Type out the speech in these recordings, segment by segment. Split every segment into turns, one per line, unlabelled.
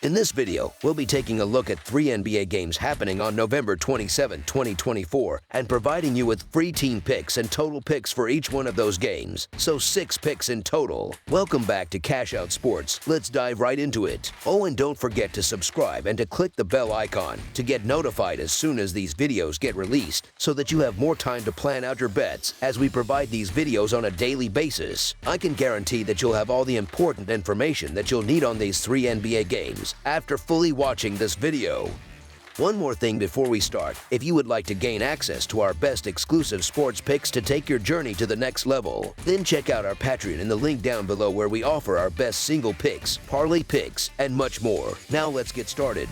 In this video, we'll be taking a look at 3 NBA games happening on November 27, 2024, and providing you with free team picks and total picks for each one of those games, so 6 picks in total. Welcome back to Cash Out Sports. Let's dive right into it. Oh, and don't forget to subscribe and to click the bell icon to get notified as soon as these videos get released, so that you have more time to plan out your bets as we provide these videos on a daily basis. I can guarantee that you'll have all the important information that you'll need on these 3 NBA games after fully watching this video. One more thing before we start: if you would like to gain access to our best exclusive sports picks to take your journey to the next level, then check out our Patreon in the link down below, where we offer our best single picks, parlay picks, and much more. Now let's get started.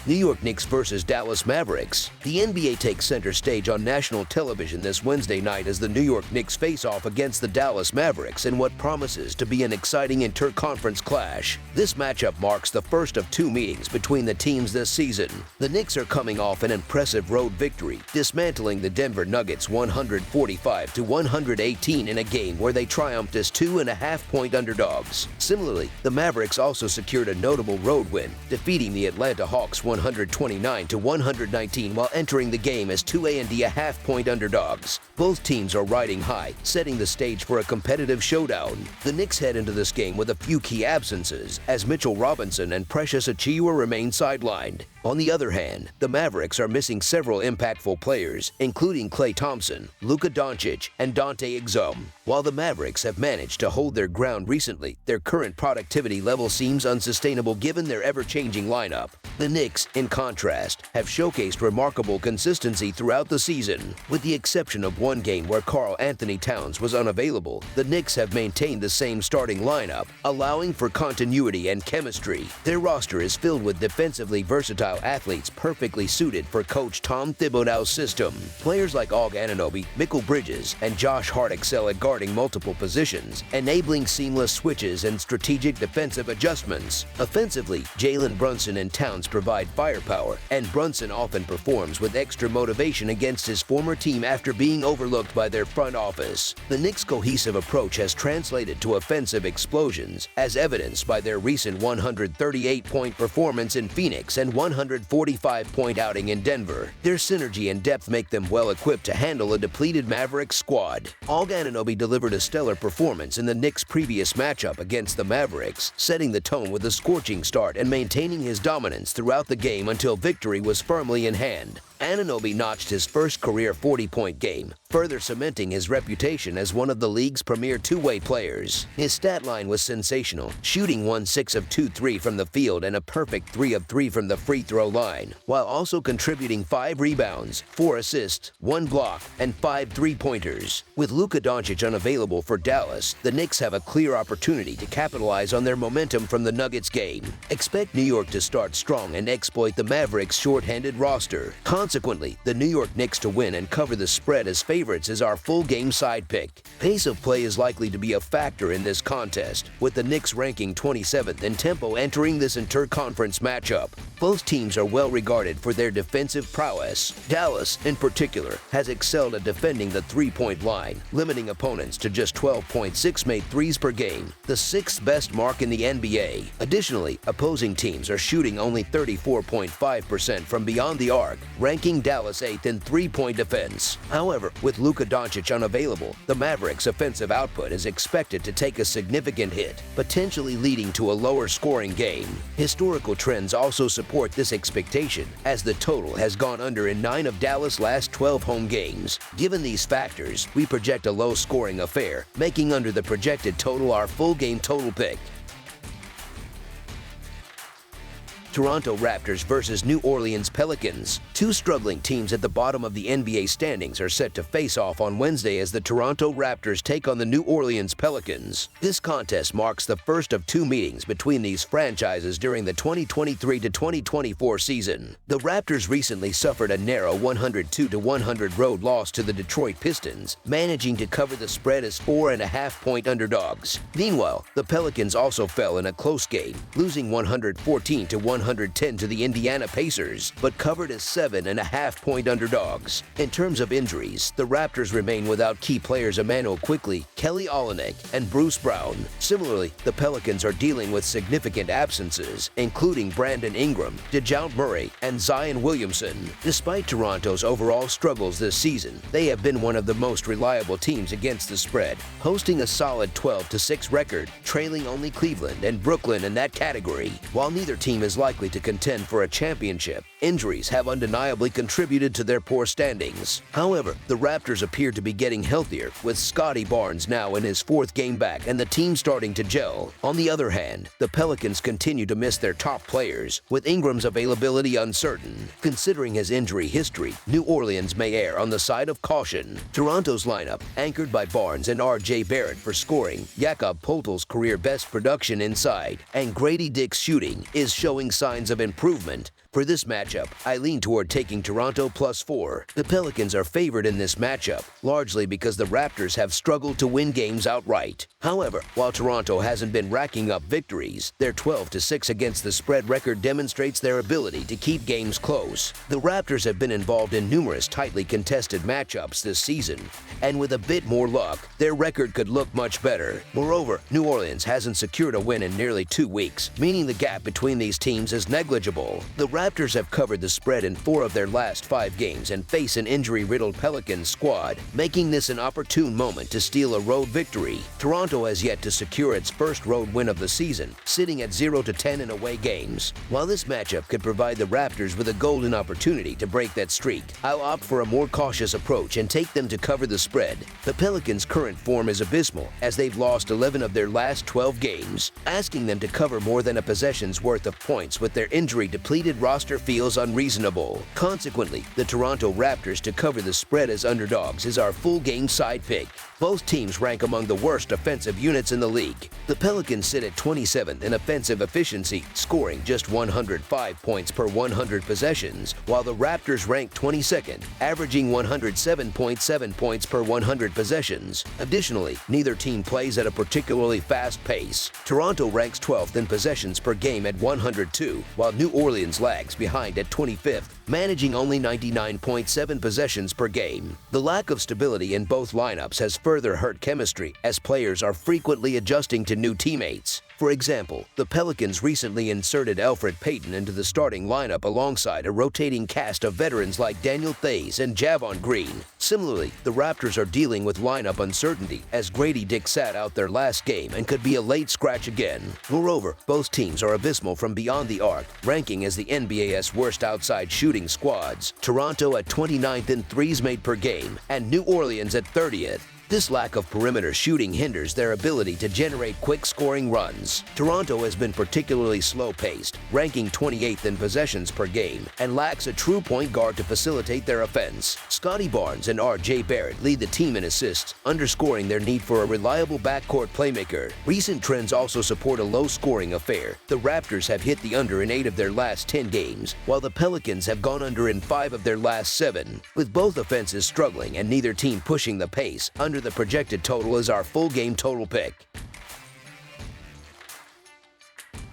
New York Knicks versus Dallas Mavericks. The NBA takes center stage on national television this Wednesday night as the New York Knicks face off against the Dallas Mavericks in what promises to be an exciting inter-conference clash. This matchup marks the first of 2 meetings between the teams this season. The Knicks are coming off an impressive road victory, dismantling the Denver Nuggets 145-118 in a game where they triumphed as 2.5-point underdogs. Similarly, the Mavericks also secured a notable road win, defeating the Atlanta Hawks 129-119 while entering the game as 2.5-point underdogs. Both teams are riding high, setting the stage for a competitive showdown. The Knicks head into this game with a few key absences, as Mitchell Robinson and Precious Achiuwa remain sidelined. On the other hand, the Mavericks are missing several impactful players, including Klay Thompson, Luka Doncic, and Dante Exum. While the Mavericks have managed to hold their ground recently, their current productivity level seems unsustainable given their ever-changing lineup. The Knicks, in contrast, have showcased remarkable consistency throughout the season. With the exception of one game where Karl Anthony Towns was unavailable, the Knicks have maintained the same starting lineup, allowing for continuity and chemistry. Their roster is filled with defensively versatile athletes perfectly suited for Coach Tom Thibodeau's system. Players like Og Anunoby, Mikal Bridges, and Josh Hart excel at guarding multiple positions, enabling seamless switches and strategic defensive adjustments. Offensively, Jalen Brunson and Towns provide firepower, and Brunson often performs with extra motivation against his former team after being overlooked by their front office. The Knicks' cohesive approach has translated to offensive explosions, as evidenced by their recent 138-point performance in Phoenix and 145-point outing in Denver. Their synergy and depth make them well-equipped to handle a depleted Mavericks squad. Og Anunoby delivered a stellar performance in the Knicks' previous matchup against the Mavericks, setting the tone with a scorching start and maintaining his dominance throughout the game until victory was firmly in hand. Anunoby notched his first career 40-point game, further cementing his reputation as one of the league's premier two-way players. His stat line was sensational, shooting 1-6 of 2-3 from the field and a perfect 3 of 3 from the free throw line, while also contributing 5 rebounds, 4 assists, 1 block, and 5 three-pointers. With Luka Doncic unavailable for Dallas, the Knicks have a clear opportunity to capitalize on their momentum from the Nuggets game. Expect New York to start strong and exploit the Mavericks' short-handed roster. Consequently, the New York Knicks to win and cover the spread as favorites is our full game side pick. Pace of play is likely to be a factor in this contest, with the Knicks ranking 27th in tempo entering this inter-conference matchup. Both teams are well regarded for their defensive prowess. Dallas, in particular, has excelled at defending the three-point line, limiting opponents to just 12.6 made threes per game, the 6th best mark in the NBA. Additionally, opposing teams are shooting only 34.5% from beyond the arc, ranking Dallas 8th in three-point defense. However, with Luka Doncic unavailable, the Mavericks' offensive output is expected to take a significant hit, potentially leading to a lower-scoring game. Historical trends also support this expectation, as the total has gone under in 9 of Dallas' last 12 home games. Given these factors, we project a low-scoring affair, making under the projected total our full-game total pick. Toronto Raptors versus New Orleans Pelicans. 2 struggling teams at the bottom of the NBA standings are set to face off on Wednesday as the Toronto Raptors take on the New Orleans Pelicans. This contest marks the first of 2 meetings between these franchises during the 2023-2024 season. The Raptors recently suffered a narrow 102-100 road loss to the Detroit Pistons, managing to cover the spread as 4.5-point underdogs. Meanwhile, the Pelicans also fell in a close game, losing 114-100 110 to the Indiana Pacers, but covered as 7.5-point underdogs. In terms of injuries, the Raptors remain without key players Immanuel Quickley, Kelly Olynyk, and Bruce Brown. Similarly, the Pelicans are dealing with significant absences, including Brandon Ingram, DeJounte Murray, and Zion Williamson. Despite Toronto's overall struggles this season, they have been one of the most reliable teams against the spread, posting a solid 12-6 record, trailing only Cleveland and Brooklyn in that category. While neither team is likely to contend for a championship, injuries have undeniably contributed to their poor standings. However, the Raptors appear to be getting healthier, with Scottie Barnes now in his fourth game back and the team starting to gel. On the other hand, the Pelicans continue to miss their top players, with Ingram's availability uncertain. Considering his injury history, New Orleans may err on the side of caution. Toronto's lineup, anchored by Barnes and R.J. Barrett for scoring, Jakob Poeltl's career-best production inside, and Grady Dick's shooting, is showing signs of improvement. For this matchup, I lean toward taking Toronto +4. The Pelicans are favored in this matchup, largely because the Raptors have struggled to win games outright. However, while Toronto hasn't been racking up victories, their 12-6 against the spread record demonstrates their ability to keep games close. The Raptors have been involved in numerous tightly contested matchups this season, and with a bit more luck, their record could look much better. Moreover, New Orleans hasn't secured a win in nearly 2 weeks, meaning the gap between these teams is negligible. The Raptors have covered the spread in 4 of their last 5 games and face an injury-riddled Pelicans squad, making this an opportune moment to steal a road victory. Toronto has yet to secure its first road win of the season, sitting at 0-10 in away games. While this matchup could provide the Raptors with a golden opportunity to break that streak, I'll opt for a more cautious approach and take them to cover the spread. The Pelicans' current form is abysmal, as they've lost 11 of their last 12 games. Asking them to cover more than a possession's worth of points with their injury-depleted roster feels unreasonable. Consequently, the Toronto Raptors to cover the spread as underdogs is our full game side pick. Both teams rank among the worst offensive units in the league. The Pelicans sit at 27th in offensive efficiency, scoring just 105 points per 100 possessions, while the Raptors rank 22nd, averaging 107.7 points per 100 possessions. Additionally, neither team plays at a particularly fast pace. Toronto ranks 12th in possessions per game at 102, while New Orleans lags behind at 25th, managing only 99.7 possessions per game. The lack of stability in both lineups has further hurt chemistry, as players are frequently adjusting to new teammates. For example, the Pelicans recently inserted Elfrid Payton into the starting lineup alongside a rotating cast of veterans like Daniel Theis and Javon Green. Similarly, the Raptors are dealing with lineup uncertainty, as Grady Dick sat out their last game and could be a late scratch again. Moreover, both teams are abysmal from beyond the arc, ranking as the NBA's worst outside shooting squads, Toronto at 29th in threes made per game, and New Orleans at 30th. This lack of perimeter shooting hinders their ability to generate quick scoring runs. Toronto has been particularly slow-paced, ranking 28th in possessions per game, and lacks a true point guard to facilitate their offense. Scottie Barnes and R.J. Barrett lead the team in assists, underscoring their need for a reliable backcourt playmaker. Recent trends also support a low-scoring affair. The Raptors have hit the under in 8 of their last 10 games, while the Pelicans have gone under in 5 of their last 7. With both offenses struggling and neither team pushing the pace, under the projected total is our full game total pick.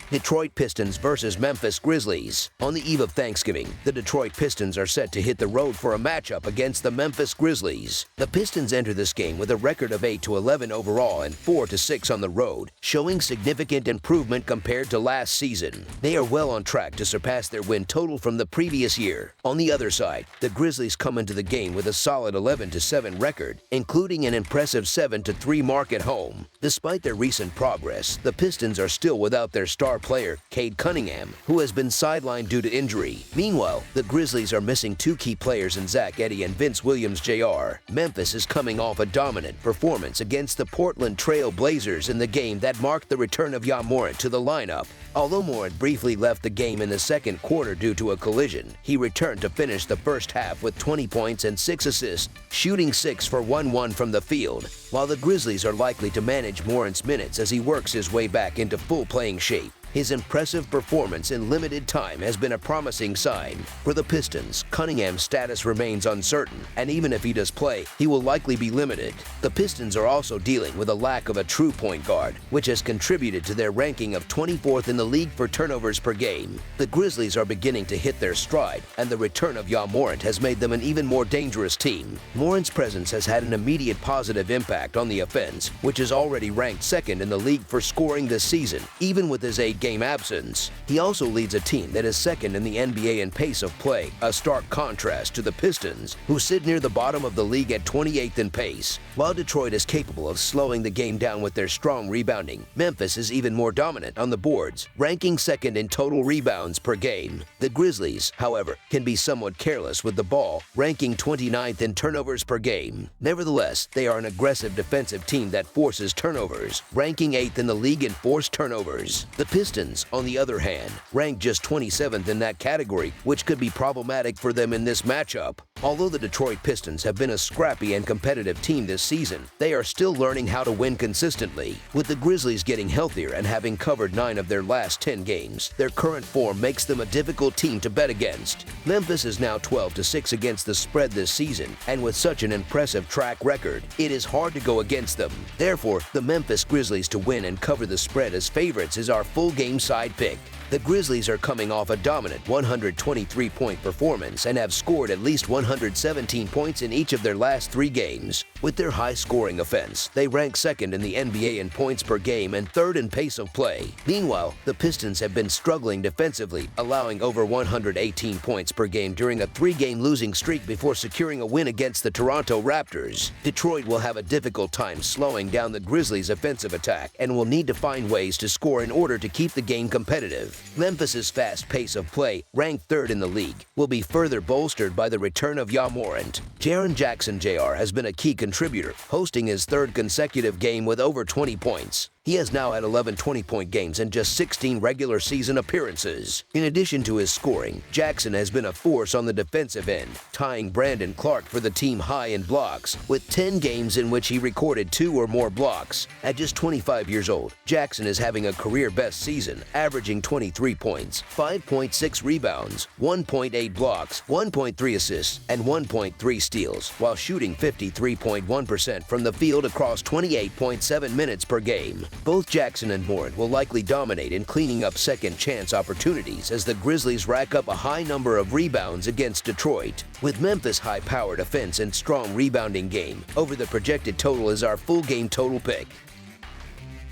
Detroit Pistons versus Memphis Grizzlies. On the eve of Thanksgiving, the Detroit Pistons are set to hit the road for a matchup against the Memphis Grizzlies. The Pistons enter this game with a record of 8-11 overall and 4-6 on the road, showing significant improvement compared to last season. They are well on track to surpass their win total from the previous year. On the other side, the Grizzlies come into the game with a solid 11-7 record, including an impressive 7-3 mark at home. Despite their recent progress, the Pistons are still without their star player, Cade Cunningham, who has been sidelined due to injury. Meanwhile, the Grizzlies are missing 2 key players in Zach Edey and Vince Williams Jr. Memphis is coming off a dominant performance against the Portland Trail Blazers in the game that marked the return of Ja Morant to the lineup. Although Morant briefly left the game in the second quarter due to a collision, he returned to finish the first half with 20 points and 6 assists, shooting 6 for 1-1 from the field. while the Grizzlies are likely to manage Morant's minutes as he works his way back into full playing shape. His impressive performance in limited time has been a promising sign. For the Pistons, Cunningham's status remains uncertain, and even if he does play, he will likely be limited. The Pistons are also dealing with a lack of a true point guard, which has contributed to their ranking of 24th in the league for turnovers per game. The Grizzlies are beginning to hit their stride, and the return of Ja Morant has made them an even more dangerous team. Morant's presence has had an immediate positive impact on the offense, which is already ranked second in the league for scoring this season, even with his 8-game absence. He also leads a team that is second in the NBA in pace of play, a stark contrast to the Pistons, who sit near the bottom of the league at 28th in pace. While Detroit is capable of slowing the game down with their strong rebounding, Memphis is even more dominant on the boards, ranking second in total rebounds per game. The Grizzlies, however, can be somewhat careless with the ball, ranking 29th in turnovers per game. Nevertheless, they are an aggressive defensive team that forces turnovers, ranking 8th in the league in forced turnovers. The Pistons, on the other hand, rank just 27th in that category, which could be problematic for them in this matchup. Although the Detroit Pistons have been a scrappy and competitive team this season, they are still learning how to win consistently. With the Grizzlies getting healthier and having covered 9 of their last 10 games, their current form makes them a difficult team to bet against. Memphis is now 12-6 against the spread this season, and with such an impressive track record, it is hard to go against them. Therefore, the Memphis Grizzlies to win and cover the spread as favorites is our full game side pick. The Grizzlies are coming off a dominant 123-point performance and have scored at least 117 points in each of their last 3 games. With their high-scoring offense, they rank second in the NBA in points per game and third in pace of play. Meanwhile, the Pistons have been struggling defensively, allowing over 118 points per game during a 3-game losing streak before securing a win against the Toronto Raptors. Detroit will have a difficult time slowing down the Grizzlies' offensive attack and will need to find ways to score in order to keep the game competitive. Memphis's fast pace of play, ranked 3rd in the league, will be further bolstered by the return of Ja Morant. Jaren Jackson Jr. has been a key contributor, hosting his 3rd consecutive game with over 20 points. He has now had 11 20-point games and just 16 regular season appearances. In addition to his scoring, Jackson has been a force on the defensive end, tying Brandon Clark for the team high in blocks, with 10 games in which he recorded 2 or more blocks. At just 25 years old, Jackson is having a career-best season, averaging 23 points, 5.6 rebounds, 1.8 blocks, 1.3 assists, and 1.3 steals, while shooting 53.1% from the field across 28.7 minutes per game. Both Jackson and Morant will likely dominate in cleaning up second-chance opportunities as the Grizzlies rack up a high number of rebounds against Detroit. With Memphis' high-powered offense and strong rebounding game, over the projected total is our full game total pick.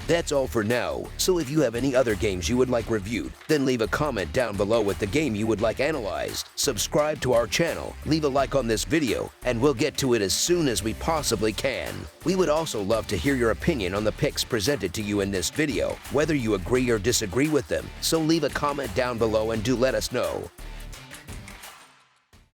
That's all for now, so if you have any other games you would like reviewed, then leave a comment down below with the game you would like analyzed. Subscribe to our channel, leave a like on this video, and we'll get to it as soon as we possibly can. We would also love to hear your opinion on the picks presented to you in this video, whether you agree or disagree with them, so leave a comment down below and do let us know.